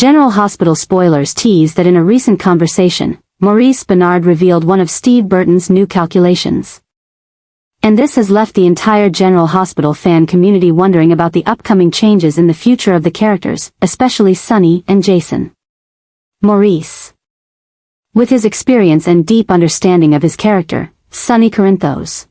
General Hospital spoilers tease that in a recent conversation, Maurice Benard revealed one of Steve Burton's new calculations. And this has left the entire General Hospital fan community wondering about the upcoming changes in the future of the characters, especially Sonny and Jason. Maurice, with his experience and deep understanding of his character, Sonny Corinthos,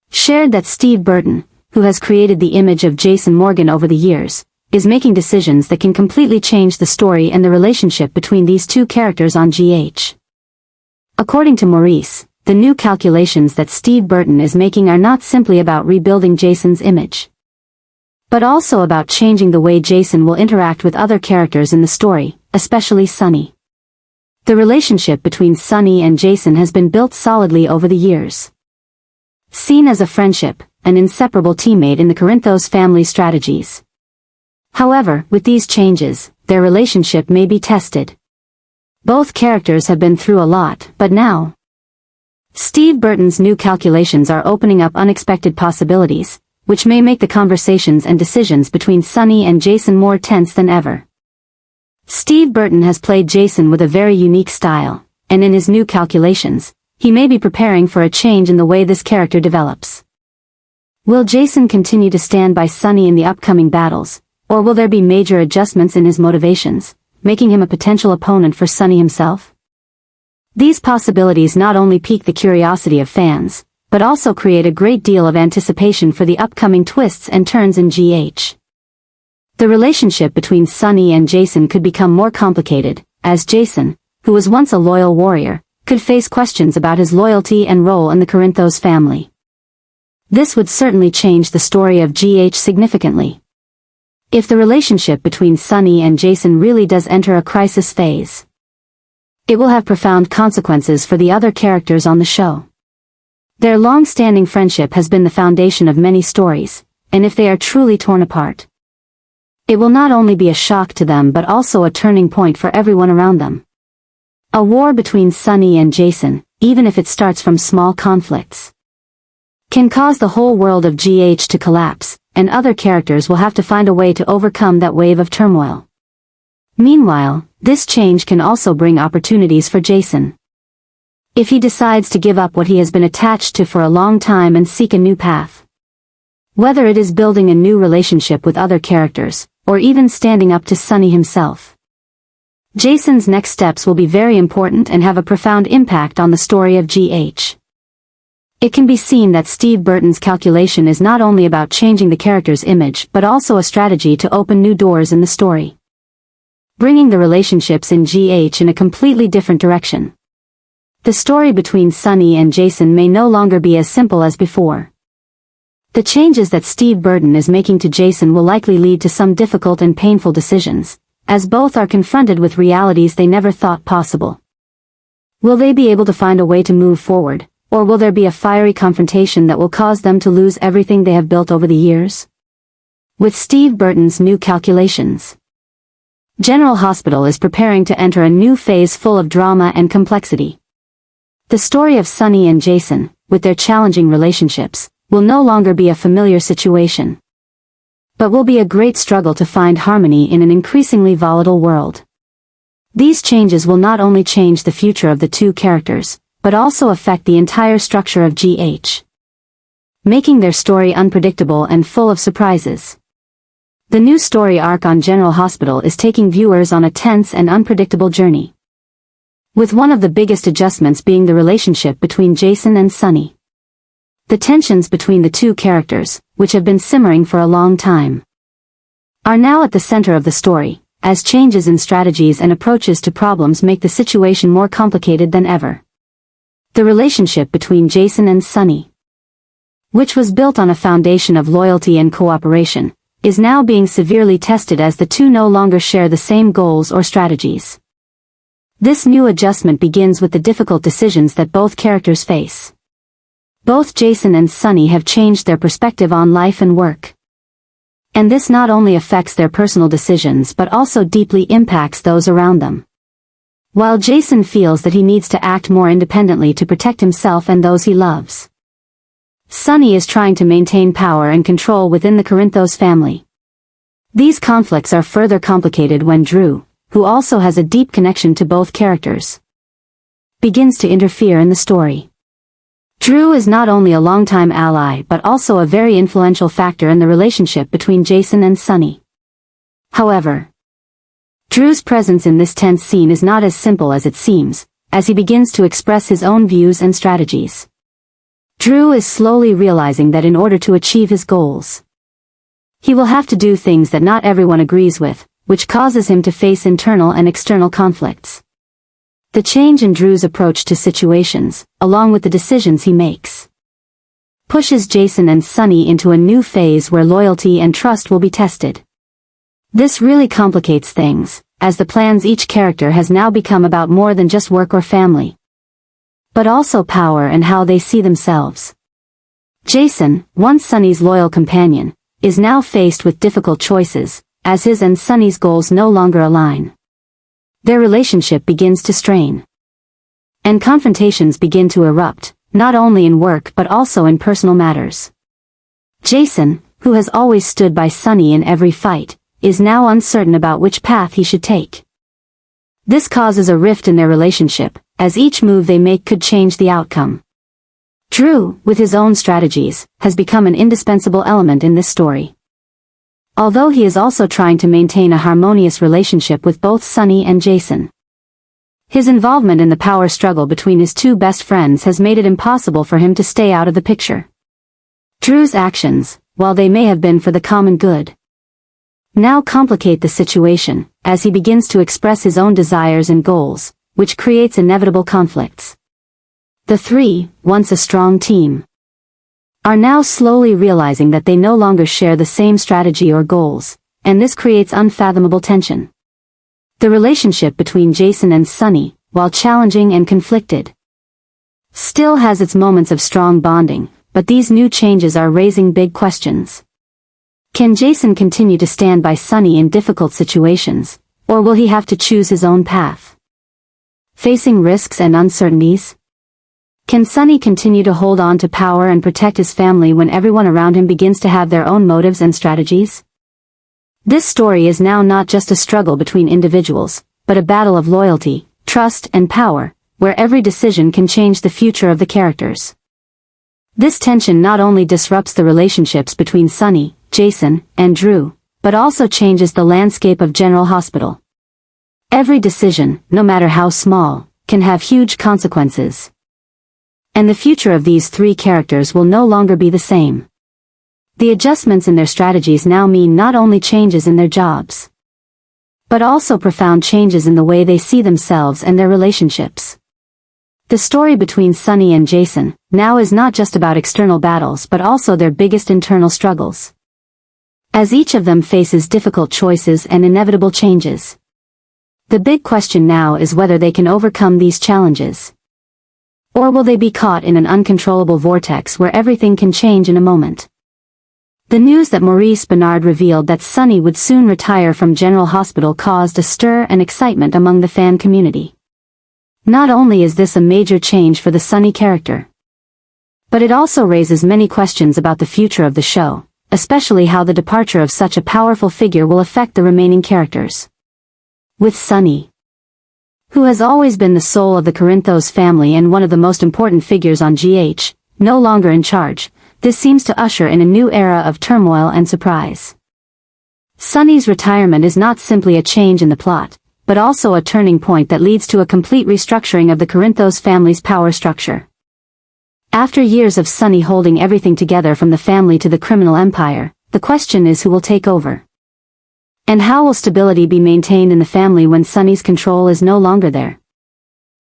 shared that Steve Burton, who has created the image of Jason Morgan over the years, is making decisions that can completely change the story and the relationship between these two characters on GH. According to Maurice, the new calculations that Steve Burton is making are not simply about rebuilding Jason's image, but also about changing the way Jason will interact with other characters in the story, especially Sonny. The relationship between Sonny and Jason has been built solidly over the years. Seen as a friendship, an inseparable teammate in the Corinthos family strategies. However, with these changes, their relationship may be tested. Both characters have been through a lot, but now, Steve Burton's new calculations are opening up unexpected possibilities, which may make the conversations and decisions between Sonny and Jason more tense than ever. Steve Burton has played Jason with a very unique style, and in his new calculations, he may be preparing for a change in the way this character develops. Will Jason continue to stand by Sonny in the upcoming battles, or will there be major adjustments in his motivations, making him a potential opponent for Sonny himself? These possibilities not only pique the curiosity of fans, but also create a great deal of anticipation for the upcoming twists and turns in GH. The relationship between Sonny and Jason could become more complicated, as Jason, who was once a loyal warrior, could face questions about his loyalty and role in the Corinthos family. This would certainly change the story of GH significantly. If the relationship between Sonny and Jason really does enter a crisis phase, it will have profound consequences for the other characters on the show. Their long-standing friendship has been the foundation of many stories, and if they are truly torn apart, it will not only be a shock to them but also a turning point for everyone around them. A war between Sonny and Jason, even if it starts from small conflicts, can cause the whole world of GH to collapse, and other characters will have to find a way to overcome that wave of turmoil. Meanwhile, this change can also bring opportunities for Jason. If he decides to give up what he has been attached to for a long time and seek a new path, whether it is building a new relationship with other characters, or even standing up to Sonny himself, Jason's next steps will be very important and have a profound impact on the story of GH. It can be seen that Steve Burton's calculation is not only about changing the character's image but also a strategy to open new doors in the story, bringing the relationships in GH in a completely different direction. The story between Sonny and Jason may no longer be as simple as before. The changes that Steve Burton is making to Jason will likely lead to some difficult and painful decisions, as both are confronted with realities they never thought possible. Will they be able to find a way to move forward, or will there be a fiery confrontation that will cause them to lose everything they have built over the years? With Steve Burton's new calculations, General Hospital is preparing to enter a new phase full of drama and complexity. The story of Sonny and Jason, with their challenging relationships, will no longer be a familiar situation, but will be a great struggle to find harmony in an increasingly volatile world. These changes will not only change the future of the two characters, but also affect the entire structure of GH, making their story unpredictable and full of surprises. The new story arc on General Hospital is taking viewers on a tense and unpredictable journey, with one of the biggest adjustments being the relationship between Jason and Sonny. The tensions between the two characters, which have been simmering for a long time, are now at the center of the story, as changes in strategies and approaches to problems make the situation more complicated than ever. The relationship between Jason and Sonny, which was built on a foundation of loyalty and cooperation, is now being severely tested as the two no longer share the same goals or strategies. This new adjustment begins with the difficult decisions that both characters face. Both Jason and Sonny have changed their perspective on life and work, and this not only affects their personal decisions but also deeply impacts those around them. While Jason feels that he needs to act more independently to protect himself and those he loves, Sonny is trying to maintain power and control within the Corinthos family. These conflicts are further complicated when Drew, who also has a deep connection to both characters, begins to interfere in the story. Drew is not only a longtime ally but also a very influential factor in the relationship between Jason and Sonny. However, Drew's presence in this tense scene is not as simple as it seems, as he begins to express his own views and strategies. Drew is slowly realizing that in order to achieve his goals, he will have to do things that not everyone agrees with, which causes him to face internal and external conflicts. The change in Drew's approach to situations, along with the decisions he makes, pushes Jason and Sonny into a new phase where loyalty and trust will be tested. This really complicates things, as the plans each character has now become about more than just work or family, but also power and how they see themselves. Jason, once Sonny's loyal companion, is now faced with difficult choices, as his and Sonny's goals no longer align. Their relationship begins to strain, and confrontations begin to erupt, not only in work but also in personal matters. Jason, who has always stood by Sonny in every fight, is now uncertain about which path he should take. This causes a rift in their relationship, as each move they make could change the outcome. Drew, with his own strategies, has become an indispensable element in this story. Although he is also trying to maintain a harmonious relationship with both Sonny and Jason, his involvement in the power struggle between his two best friends has made it impossible for him to stay out of the picture. Drew's actions, while they may have been for the common good, now complicate the situation, as he begins to express his own desires and goals, which creates inevitable conflicts. The three, once a strong team, are now slowly realizing that they no longer share the same strategy or goals, and this creates unfathomable tension. The relationship between Jason and Sonny, while challenging and conflicted, still has its moments of strong bonding, but these new changes are raising big questions. Can Jason continue to stand by Sonny in difficult situations, or will he have to choose his own path, facing risks and uncertainties? Can Sonny continue to hold on to power and protect his family when everyone around him begins to have their own motives and strategies? This story is now not just a struggle between individuals, but a battle of loyalty, trust and power, where every decision can change the future of the characters. This tension not only disrupts the relationships between Sonny, Jason, and Drew, but also changes the landscape of General Hospital. Every decision, no matter how small, can have huge consequences, and the future of these three characters will no longer be the same. The adjustments in their strategies now mean not only changes in their jobs, but also profound changes in the way they see themselves and their relationships. The story between Sonny and Jason now is not just about external battles but also their biggest internal struggles, as each of them faces difficult choices and inevitable changes. The big question now is whether they can overcome these challenges, or will they be caught in an uncontrollable vortex where everything can change in a moment? The news that Maurice Benard revealed that Sonny would soon retire from General Hospital caused a stir and excitement among the fan community. Not only is this a major change for the Sonny character, but it also raises many questions about the future of the show, especially how the departure of such a powerful figure will affect the remaining characters. With Sonny, who has always been the soul of the Corinthos family and one of the most important figures on GH, no longer in charge, this seems to usher in a new era of turmoil and surprise. Sonny's retirement is not simply a change in the plot, but also a turning point that leads to a complete restructuring of the Corinthos family's power structure. After years of Sonny holding everything together from the family to the criminal empire, the question is who will take over. And how will stability be maintained in the family when Sonny's control is no longer there?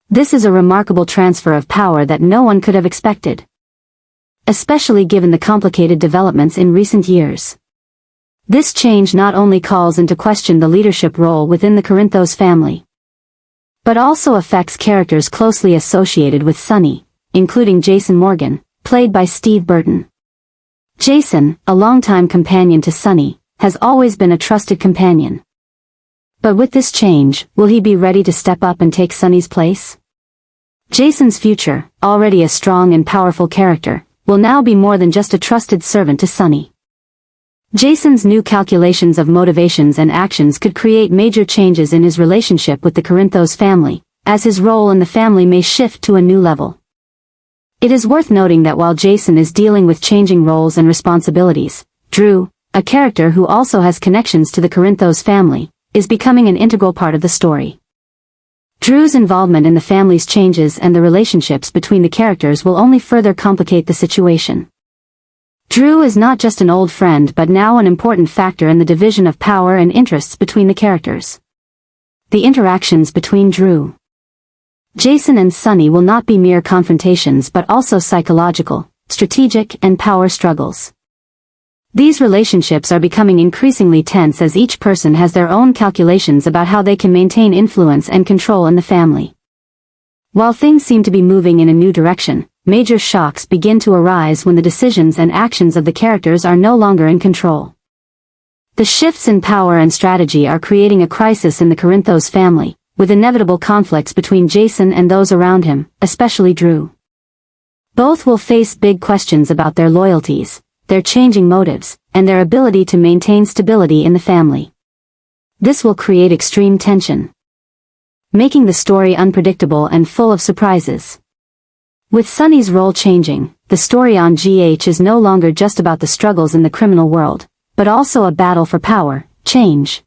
This is a remarkable transfer of power that no one could have expected, especially given the complicated developments in recent years. This change not only calls into question the leadership role within the Corinthos family, but also affects characters closely associated with Sonny, including Jason Morgan, played by Steve Burton. Jason, a longtime companion to Sonny, has always been a trusted companion. But with this change, will he be ready to step up and take Sonny's place? Jason's future, already a strong and powerful character, will now be more than just a trusted servant to Sonny. Jason's new calculations of motivations and actions could create major changes in his relationship with the Corinthos family, as his role in the family may shift to a new level. It is worth noting that while Jason is dealing with changing roles and responsibilities, Drew, a character who also has connections to the Corinthos family, is becoming an integral part of the story. Drew's involvement in the family's changes and the relationships between the characters will only further complicate the situation. Drew is not just an old friend but now an important factor in the division of power and interests between the characters. The interactions between Drew, Jason and Sonny will not be mere confrontations but also psychological, strategic and power struggles. These relationships are becoming increasingly tense as each person has their own calculations about how they can maintain influence and control in the family. While things seem to be moving in a new direction, major shocks begin to arise when the decisions and actions of the characters are no longer in control. The shifts in power and strategy are creating a crisis in the Corinthos family, with inevitable conflicts between Jason and those around him, especially Drew. Both will face big questions about their loyalties, their changing motives, and their ability to maintain stability in the family. This will create extreme tension, making the story unpredictable and full of surprises. With Sonny's role changing, the story on GH is no longer just about the struggles in the criminal world, but also a battle for power, change,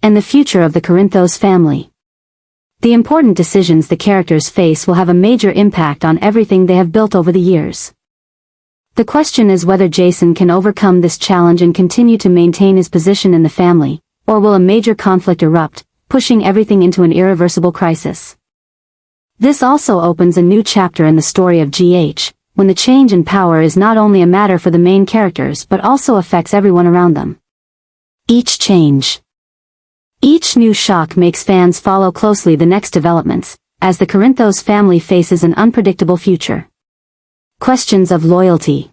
and the future of the Corinthos family. The important decisions the characters face will have a major impact on everything they have built over the years. The question is whether Jason can overcome this challenge and continue to maintain his position in the family, or will a major conflict erupt, pushing everything into an irreversible crisis. This also opens a new chapter in the story of GH, when the change in power is not only a matter for the main characters but also affects everyone around them. Each new shock makes fans follow closely the next developments, as the Corinthos family faces an unpredictable future. Questions of loyalty,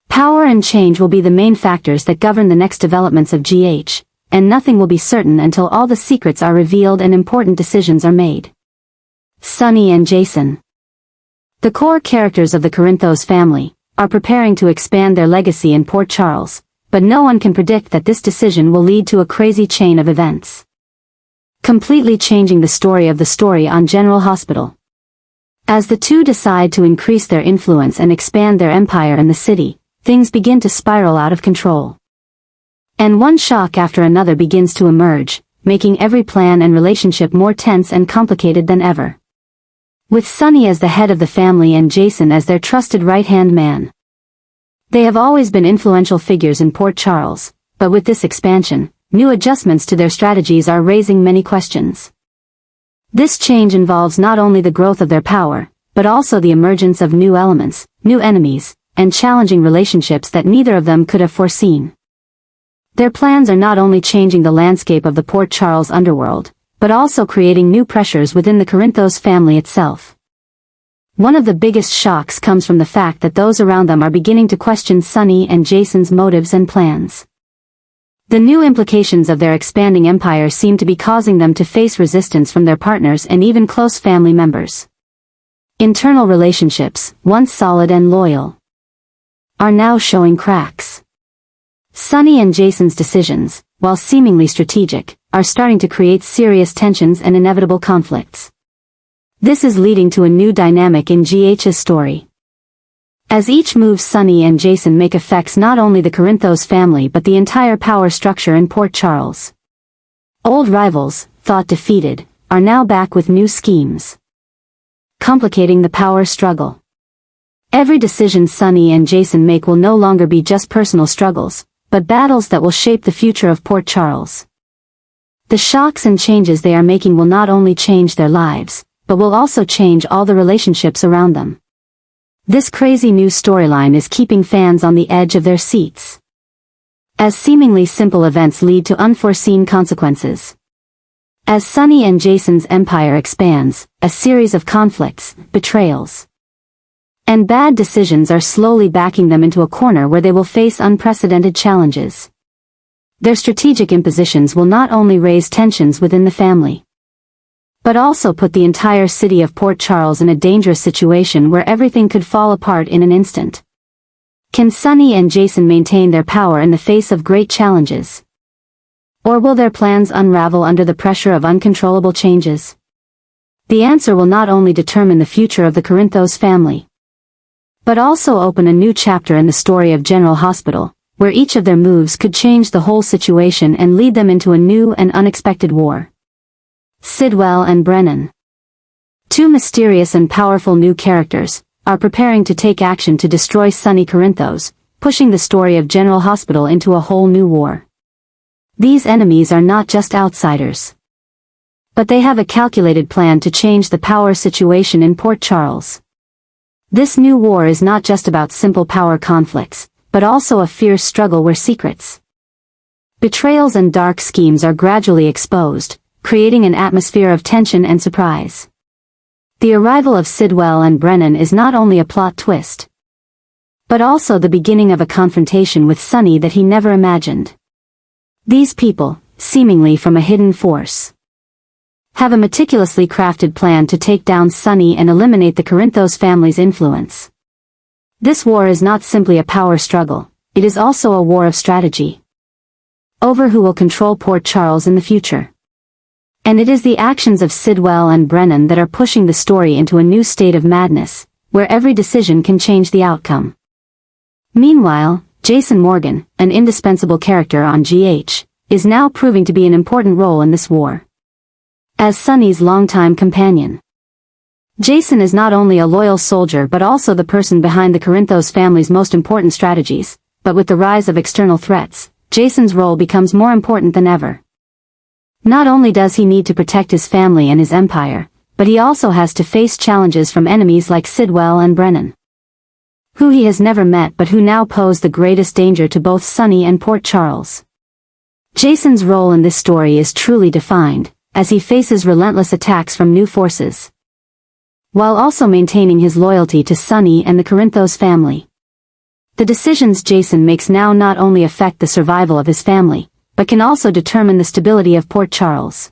power and change will be the main factors that govern the next developments of GH, and nothing will be certain until all the secrets are revealed and important decisions are made. Sonny and Jason, the core characters of the Corinthos family, are preparing to expand their legacy in Port Charles, but no one can predict that this decision will lead to a crazy chain of events, completely changing the story of the story on General Hospital. As the two decide to increase their influence and expand their empire in the city, things begin to spiral out of control. And one shock after another begins to emerge, making every plan and relationship more tense and complicated than ever. With Sonny as the head of the family and Jason as their trusted right-hand man, they have always been influential figures in Port Charles, but with this expansion, new adjustments to their strategies are raising many questions. This change involves not only the growth of their power, but also the emergence of new elements, new enemies, and challenging relationships that neither of them could have foreseen. Their plans are not only changing the landscape of the Port Charles underworld, but also creating new pressures within the Corinthos family itself. One of the biggest shocks comes from the fact that those around them are beginning to question Sonny and Jason's motives and plans. The new implications of their expanding empire seem to be causing them to face resistance from their partners and even close family members. Internal relationships, once solid and loyal, are now showing cracks. Sonny and Jason's decisions, while seemingly strategic, are starting to create serious tensions and inevitable conflicts. This is leading to a new dynamic in GH's story. As each move Sonny and Jason make affects not only the Corinthos family but the entire power structure in Port Charles. Old rivals, thought defeated, are now back with new schemes, complicating the power struggle. Every decision Sonny and Jason make will no longer be just personal struggles, but battles that will shape the future of Port Charles. The shocks and changes they are making will not only change their lives, but will also change all the relationships around them. This crazy new storyline is keeping fans on the edge of their seats, as seemingly simple events lead to unforeseen consequences. As Sonny and Jason's empire expands, a series of conflicts, betrayals, and bad decisions are slowly backing them into a corner where they will face unprecedented challenges. Their strategic impositions will not only raise tensions within the family, but also put the entire city of Port Charles in a dangerous situation where everything could fall apart in an instant. Can Sonny and Jason maintain their power in the face of great challenges? Or will their plans unravel under the pressure of uncontrollable changes? The answer will not only determine the future of the Corinthos family, but also open a new chapter in the story of General Hospital, where each of their moves could change the whole situation and lead them into a new and unexpected war. Sidwell and Brennan, two mysterious and powerful new characters, are preparing to take action to destroy Sonny Corinthos, pushing the story of General Hospital into a whole new war. These enemies are not just outsiders, but they have a calculated plan to change the power situation in Port Charles. This new war is not just about simple power conflicts, but also a fierce struggle where secrets, betrayals and dark schemes are gradually exposed, creating an atmosphere of tension and surprise. The arrival of Sidwell and Brennan is not only a plot twist, but also the beginning of a confrontation with Sonny that he never imagined. These people, seemingly from a hidden force, have a meticulously crafted plan to take down Sonny and eliminate the Corinthos family's influence. This war is not simply a power struggle, it is also a war of strategy over who will control Port Charles in the future. And it is the actions of Sidwell and Brennan that are pushing the story into a new state of madness, where every decision can change the outcome. Meanwhile, Jason Morgan, an indispensable character on GH, is now proving to be an important role in this war. As Sonny's longtime companion, Jason is not only a loyal soldier but also the person behind the Corinthos family's most important strategies, but with the rise of external threats, Jason's role becomes more important than ever. Not only does he need to protect his family and his empire, but he also has to face challenges from enemies like Sidwell and Brennan, who he has never met but who now pose the greatest danger to both Sonny and Port Charles. Jason's role in this story is truly defined, as he faces relentless attacks from new forces, while also maintaining his loyalty to Sonny and the Corinthos family. The decisions Jason makes now not only affect the survival of his family, but can also determine the stability of Port Charles.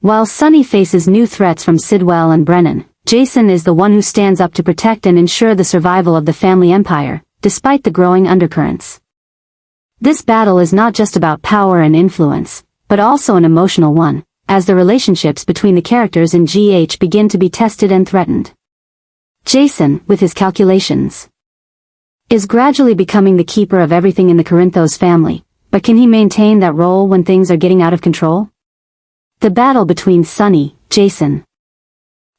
While Sonny faces new threats from Sidwell and Brennan, Jason is the one who stands up to protect and ensure the survival of the family empire, despite the growing undercurrents. This battle is not just about power and influence, but also an emotional one, as the relationships between the characters in GH begin to be tested and threatened. Jason, with his calculations, is gradually becoming the keeper of everything in the Corinthos family, but can he maintain that role when things are getting out of control? The battle between Sonny, Jason,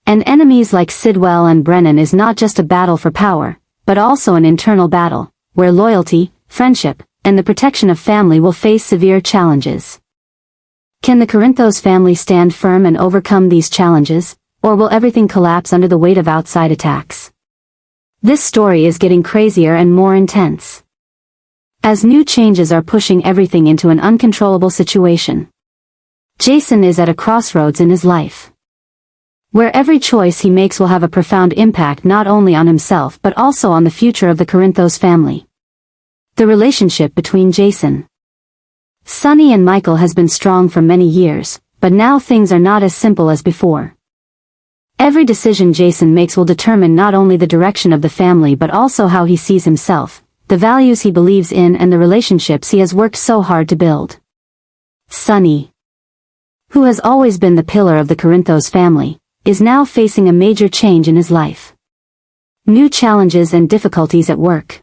and enemies like Sidwell and Brennan is not just a battle for power, but also an internal battle, where loyalty, friendship, and the protection of family will face severe challenges. Can the Corinthos family stand firm and overcome these challenges, or will everything collapse under the weight of outside attacks? This story is getting crazier and more intense, as new changes are pushing everything into an uncontrollable situation. Jason is at a crossroads in his life, where every choice he makes will have a profound impact not only on himself but also on the future of the Corinthos family. The relationship between Jason, Sonny and Michael has been strong for many years, but now things are not as simple as before. Every decision Jason makes will determine not only the direction of the family but also how he sees himself, the values he believes in and the relationships he has worked so hard to build. Sonny, who has always been the pillar of the Corinthos family, is now facing a major change in his life. New challenges and difficulties at work,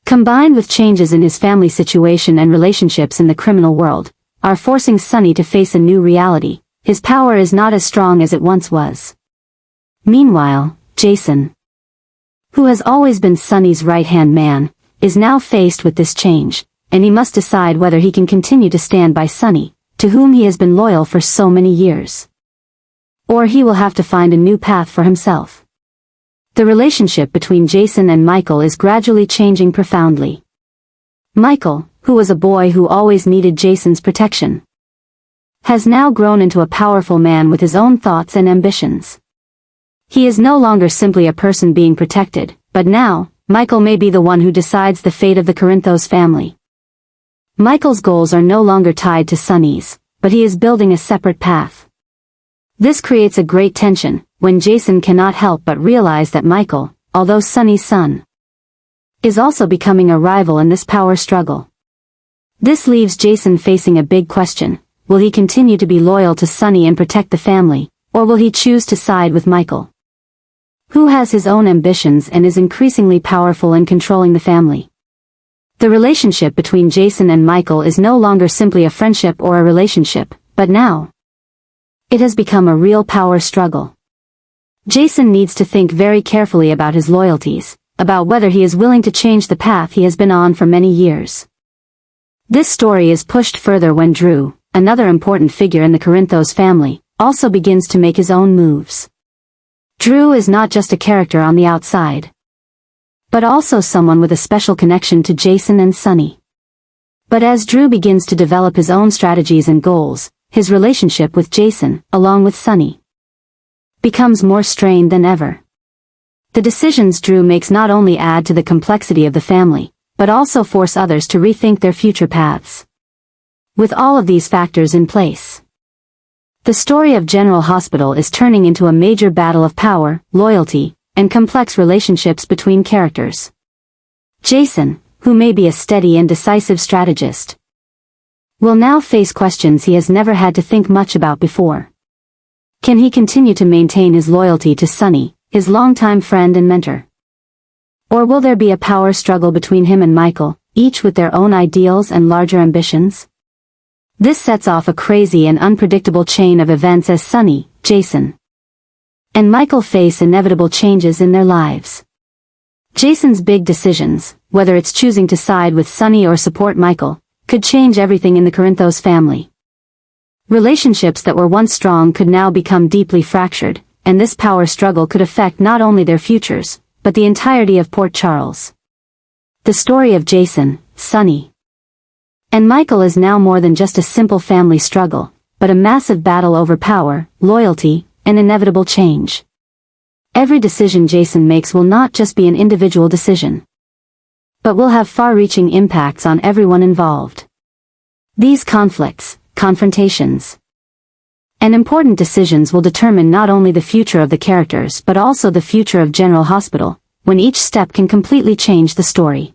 combined with changes in his family situation and relationships in the criminal world, are forcing Sonny to face a new reality. His power is not as strong as it once was. Meanwhile, Jason, who has always been Sonny's right-hand man, is now faced with this change, and he must decide whether he can continue to stand by Sonny, to whom he has been loyal for so many years, or he will have to find a new path for himself. The relationship between Jason and Michael is gradually changing profoundly. Michael, who was a boy who always needed Jason's protection, has now grown into a powerful man with his own thoughts and ambitions. He is no longer simply a person being protected, but now, Michael may be the one who decides the fate of the Corinthos family. Michael's goals are no longer tied to Sonny's, but he is building a separate path. This creates a great tension, when Jason cannot help but realize that Michael, although Sonny's son, is also becoming a rival in this power struggle. This leaves Jason facing a big question. Will he continue to be loyal to Sonny and protect the family, or will he choose to side with Michael, who has his own ambitions and is increasingly powerful in controlling the family? The relationship between Jason and Michael is no longer simply a friendship or a relationship, but now it has become a real power struggle. Jason needs to think very carefully about his loyalties, about whether he is willing to change the path he has been on for many years. This story is pushed further when Drew, another important figure in the Corinthos family, also begins to make his own moves. Drew is not just a character on the outside, but also someone with a special connection to Jason and Sonny. But as Drew begins to develop his own strategies and goals, his relationship with Jason, along with Sonny, becomes more strained than ever. The decisions Drew makes not only add to the complexity of the family, but also force others to rethink their future paths. With all of these factors in place, the story of General Hospital is turning into a major battle of power, loyalty, and complex relationships between characters. Jason, who may be a steady and decisive strategist, will now face questions he has never had to think much about before. Can he continue to maintain his loyalty to Sonny, his longtime friend and mentor? Or will there be a power struggle between him and Michael, each with their own ideals and larger ambitions? This sets off a crazy and unpredictable chain of events as Sonny, Jason, and Michael face inevitable changes in their lives. Jason's big decisions, whether it's choosing to side with Sonny or support Michael, could change everything in the Corinthos family. Relationships that were once strong could now become deeply fractured, and this power struggle could affect not only their futures, but the entirety of Port Charles. The story of Jason, Sonny, and Michael is now more than just a simple family struggle, but a massive battle over power, loyalty, and inevitable change. Every decision Jason makes will not just be an individual decision, but will have far-reaching impacts on everyone involved. These conflicts, confrontations, and important decisions will determine not only the future of the characters but also the future of General Hospital, when each step can completely change the story.